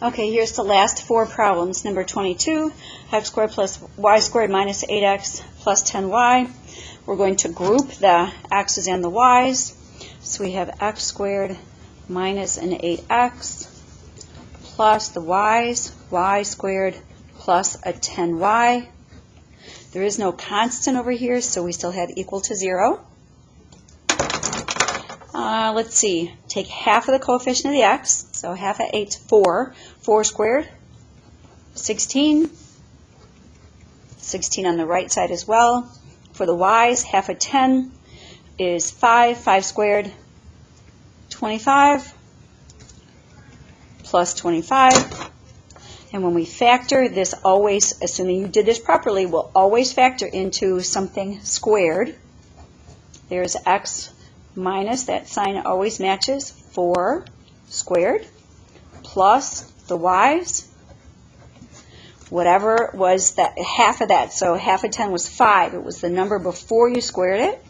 Okay, here's the last four problems. Number 22, x squared plus y squared minus 8x plus 10y. We're going to group the x's and the y's. So we have x squared minus an 8x plus the y's, y squared plus a 10y. There is no constant over here, so we still have equal to 0. Let's see. Take half of the coefficient of the x. So half of 8 is 4. 4 squared, 16. 16 on the right side as well. For the y's, half of 10 is 5. 5 squared, 25. Plus 25. And when we factor, this always, assuming you did this properly, will always factor into something squared. There's x minus, that sign always matches, 4 squared, plus the y's, whatever was that half of that. So half of 10 was 5. It was the number before you squared it.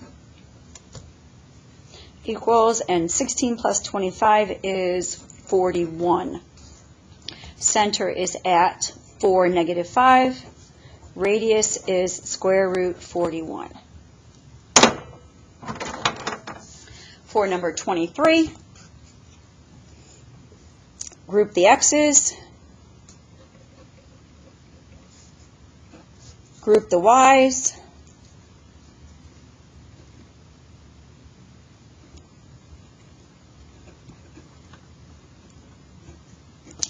Equals, and 16 plus 25 is 41. Center is at 4, negative 5. Radius is square root 41. For number 23, group the x's, group the y's,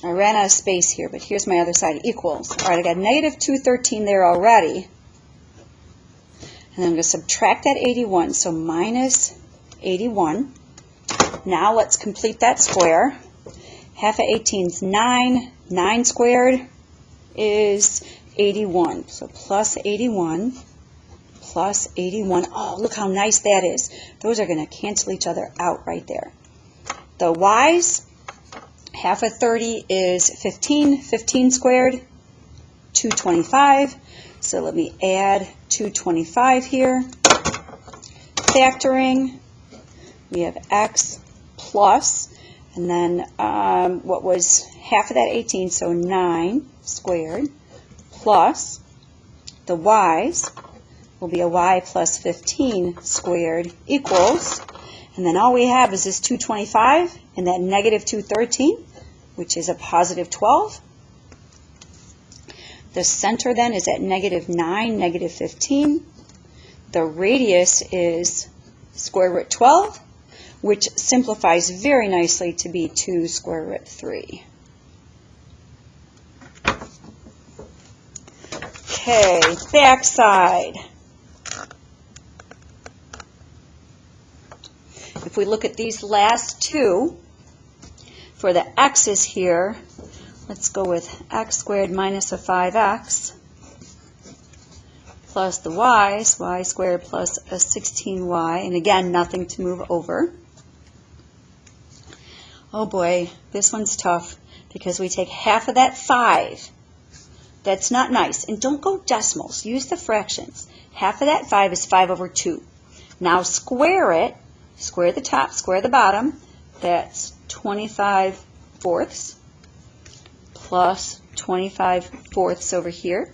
I ran out of space here, but here's my other side, equals. All right, I got negative 213 there already. And I'm going to subtract that 81, so minus 81. Now let's complete that square. Half of 18 is 9. 9 squared is 81. So plus 81, plus 81. Oh, look how nice that is. Those are going to cancel each other out right there. The y's, half of 30 is 15. 15 squared, 225. So let me add 225 here. Factoring, we have x plus, and then what was half of that 18, so 9 squared, plus the y's will be a y plus 15 squared equals, and then all we have is this 225 and that negative 213, which is a positive 12. The center then is at negative 9, negative 15. The radius is square root 12, which simplifies very nicely to be 2 square root 3. Okay, back side. If we look at these last two, for the x's here, let's go with x squared minus a 5x plus the y's, y squared plus a 16y, and again, nothing to move over. Oh boy, this one's tough because we take half of that 5. That's not nice. And don't go decimals. Use the fractions. Half of that 5 is 5 over 2. Now square it. Square the top, square the bottom. That's 25 fourths plus 25 fourths over here.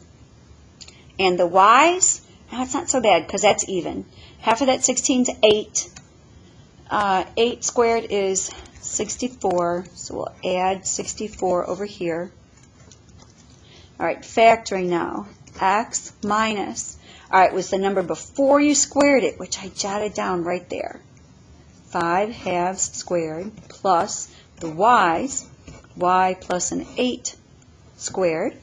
And the y's, now it's not so bad because that's even. Half of that 16 is 8. 8 squared is 64, so we'll add 64 over here. All right, factoring now. X minus, all right, was the number before you squared it, which I jotted down right there. 5 halves squared plus the y's, y plus an 8 squared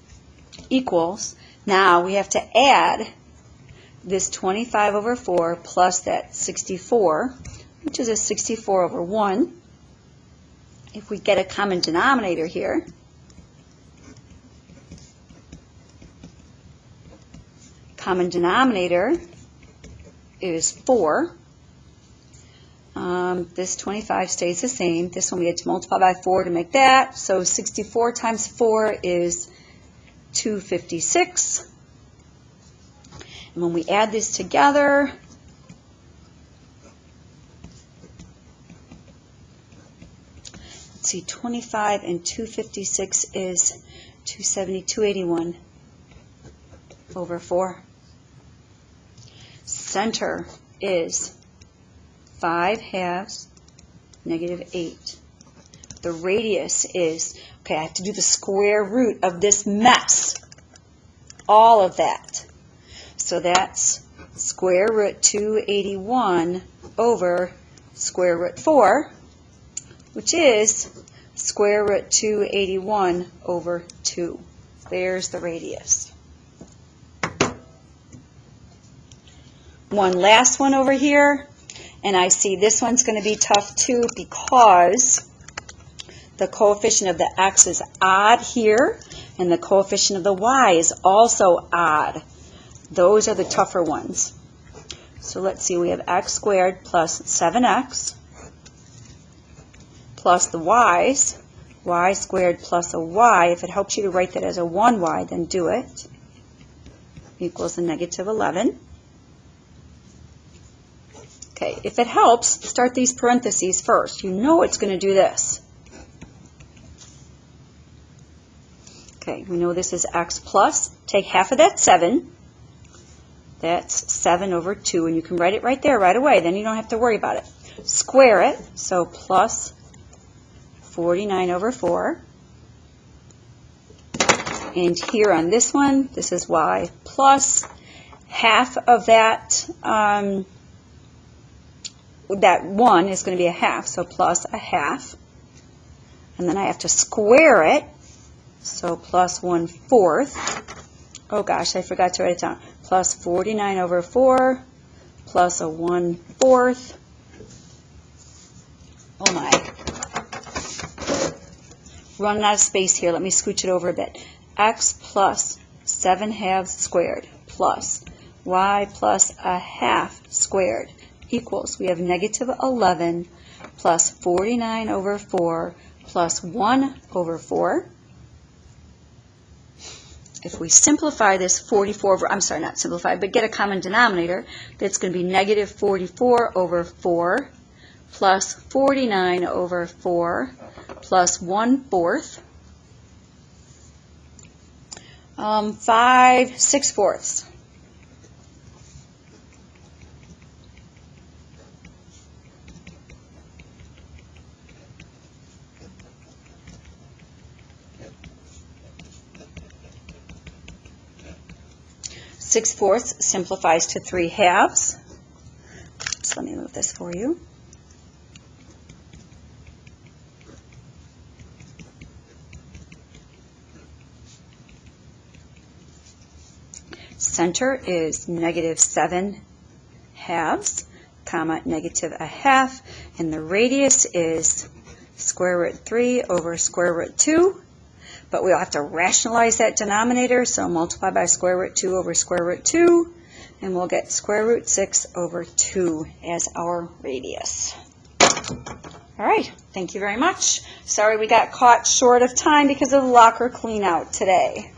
equals, now we have to add this 25 over 4 plus that 64, which is a 64 over 1. If we get a common denominator here, common denominator is 4. This 25 stays the same. This one we had to multiply by 4 to make that. So 64 times 4 is 256. And when we add this together, let's see, 25 and 256 is 270, 281 over 4. Center is 5/2, -8. The radius is, okay, I have to do the square root of this mess. All of that. So that's square root 281 over square root 4, which is square root 281 over 2. There's the radius. One last one over here, and I see this one's going to be tough too because the coefficient of the x is odd here, and the coefficient of the y is also odd. Those are the tougher ones. So let's see, we have x squared plus 7x plus the y's, y squared plus a y. If it helps you to write that as a 1y, then do it. Equals a -11. Okay, if it helps, start these parentheses first. You know it's going to do this. Okay, we know this is x plus. Take half of that 7. That's 7 over 2, and you can write it right there right away. Then you don't have to worry about it. Square it, so plus 49 over 4. And here on this one, this is y plus half of that, that 1 is going to be a half, so plus a half. And then I have to square it, so plus 1/4. Oh gosh, I forgot to write it down. Plus 49 over 4 plus a 1/4. Oh my. Running out of space here. Let me scooch it over a bit. X plus 7/2 squared plus y plus a half squared equals, we have -11 plus 49 over 4 plus 1 over 4. If we simplify this 44 over, I'm sorry, not simplify, but get a common denominator, that's going to be -44 over 4 plus 49 over 4 plus 1/4. 5 6/4. Six-fourths simplifies to 3/2. So let me move this for you. Center is -7/2, comma, -1/2, and the radius is square root 3 over square root 2. But we'll have to rationalize that denominator, so multiply by square root 2 over square root 2, and we'll get square root 6 over 2 as our radius. All right, thank you very much. Sorry we got caught short of time because of the locker clean out today.